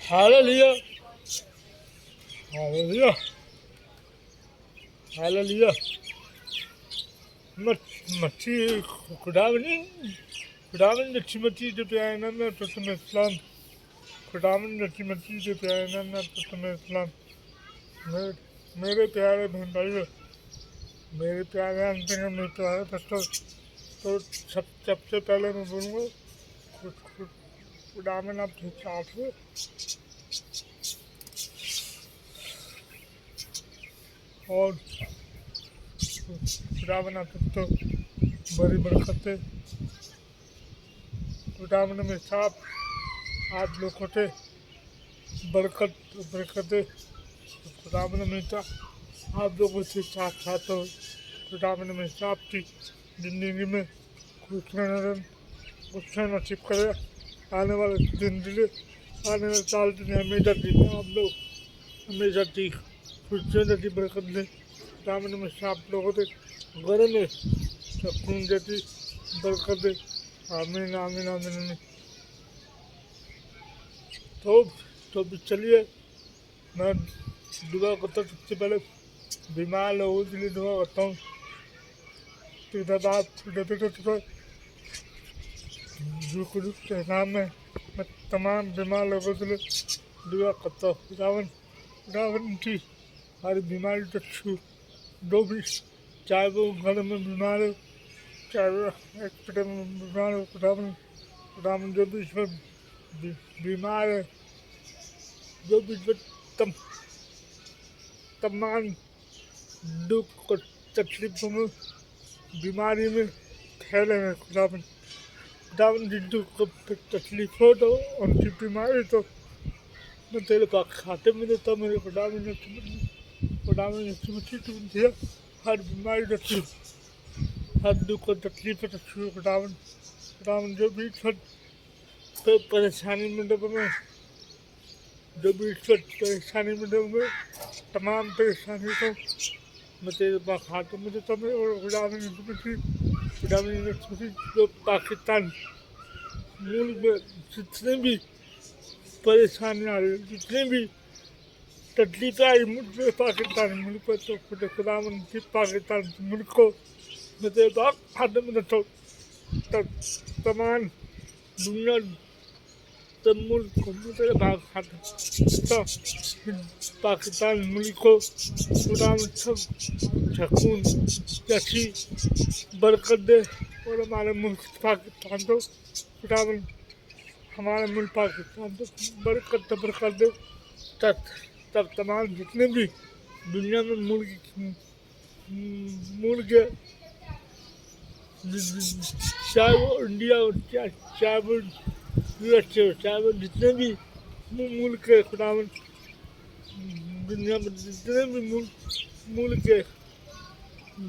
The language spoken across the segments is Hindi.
हालेलुया हालेलुया हालेलुया मच्छी खुदावंदी खुदावंद अच्छी मच्छी जो प्यारे नाम में प्रथम इस्लाम खुदावंद अच्छी मच्छी जो प्यारे नाम में प्रथम इस्लाम मेरे प्यारे बहन भाइयों मेरे प्यारे अंतर मेरे प्यारे बच्चों तो सबसे पहले मैं बोलूँगा खुदावंद आप ठीक ठाक हो और खुदावंद आप तो बड़ी बरकत है खुदावंद में साफ आप लोगों से बरकत है खुदावंद में आप लोगों से साथ साथ हो खुदावंद में साफ की जिंदगी में खुश नसीब करे आने वाले जिंदगी आने वाले साल दिन हमेशा दिन आप लोग हमेशा ठीक खुशियों जैसी बरकत दे खुदावंद में साफ लोगों से घर में सुकून जैसी बरकत दे आमीन आमीन आमीन आमीन। तो भी चलिए मैं दुआ करता हूँ सबसे पहले बीमार लोगों के लिए दुआ करता हूँ के नाम में मैं तमाम बीमार लोगों के लिए दुआ करता हूँ खुदावंद की हर बीमारी तो छू जो भी चाहे वो घर में बीमार हो चाहे वो हॉस्पिटल में बीमार हो खुदावंद जो भी इसमें बीमार है जो भी तमाम दुख और तकलीफों में बीमारी में फैले हैं खुदावंद जिन दुख को तकलीफ हो तो उनकी बीमारी तो मैं तेरे पास खाते में देता मेरे खुदावंद ने दिया हर बीमारी तो छू हर दुख और तकलीफ तो छू खुदावंद जो भी परेशानी में डूबे में जो भी परेशानी में डूबे तमाम परेशानी को मैं तेरे पास खाते में देता मैं और खुदावंद जो पाकिस्तान मुल्क में जितने भी परेशानी आ रही जितने भी तकलीफ आई मुझे पाकिस्तान मुल्क पर तो खुदावंद की पाकिस्तान मुल्क को मैं तेरे पास खाते में देता हूँ तमाम दुनिया मुल्क को तेरे पास खाते पाकिस्तान मुल्क को खुदावंद सब सुकून जैसी बरकत दे और हमारे मुल्क पाकिस्तान तो खुदावंद हमारे मुल्क पाकिस्तान तो बरकत दे तब तमाम जितने भी दुनिया में मुल्क चाहे वो इंडिया हो चाहे वो यूएसए हो चाहे वो जितने भी मुल्क है खुदावंद दुनिया में जितने भी मुल्क है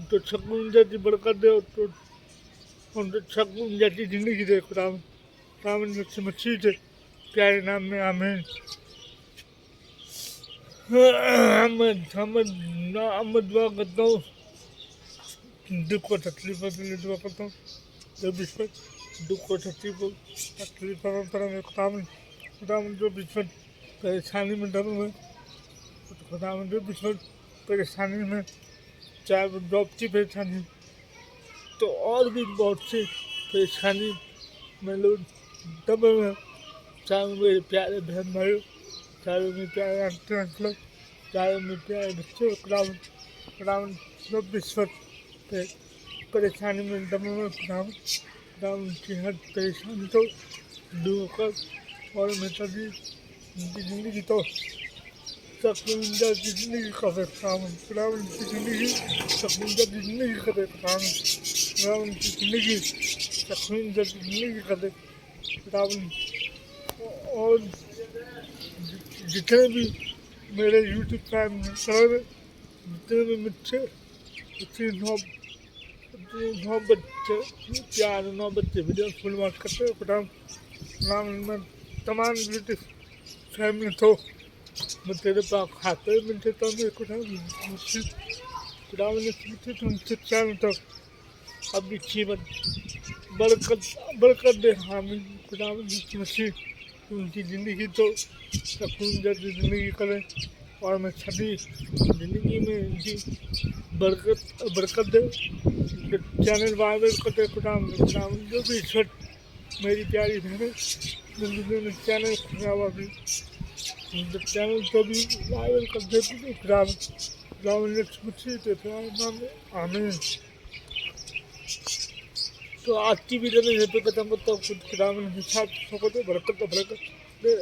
तो सुकून जैसी बरकत दे तो उनको सुकून जैसी जिंदगी दे खुदावंद मसीह से प्यारे नाम में आमीन। मैं दुआ करता हूँ दुख और तकलीफों के लिए दुआ करता हूँ जो भी दुख और तकलीफों में खुदावंद जो भी परेशानी में डरे हुए खुदावंद जो भी परेशानी में चाहे वो जॉब की परेशानी तो और भी बहुत सी परेशानी में लोग दबे हुए चाहे वो मेरे प्यारे बहन भाइयों चाहे वो मेरे प्यारे आंटी अंकल चाहे वो मेरे प्यारे बच्चे खुदावंद जो भी परेशानी में दबे हुए खुदावंद की हर परेशानी तो दूर कर और हमेशा की जिंदगी तो सुकून जैसी जिंदगी करे खुदावंद की जिंदगी सुकून जैसी जिंदगी करे खुदावंद की जिंदगी सुकून जैसी जिंदगी करे खुदावंद और जितने भी मेरे यूट्यूब चैनल जितने भी बच्चे नौ बच्चे वीडियो फुल वॉच करते हैं खुदावंद में तमाम यूट्यूब फैमिली तो मैं तेरे पास खाते में देता हूँ मेरे खुदावंद चैनल तो अपनी जीवन बरकत दे हामी खुदावंद मसीह उनकी ज़िंदगी तो सुकून जैसी ज़िंदगी करें और मैं सभी ज़िंदगी में इनकी बरकत दे। चैनल बाइबल को दे खुदाम जो भी छठ मेरी प्यारी बहनें जिन्होंने चैनल खुला हुआ भी चैनल को भी बाइबल को दे खुदाम ने मुझे देते नाम में आमीन। तो आज की वीडियो में यहीं पे खत्म करता हूँ। खुद खुदा ने मेरे साथ सबको दे बरकत दे।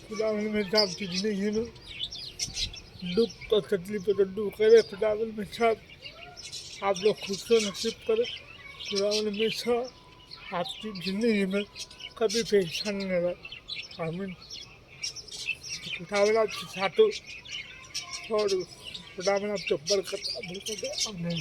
खुदा ने मेरे साथ की ज़िंदगी में दुख और तकलीफ को दूर करे। खुदा ने मेरे साथ आप लोग खुद से नसीब करे। खुदा ने मेरे साथ आपकी ज़िंदगी में कभी परेशानी नहीं रहे। आमीन। खुदा ने आपके साथ और खुदा ने आपको बरकत दे। आमीन।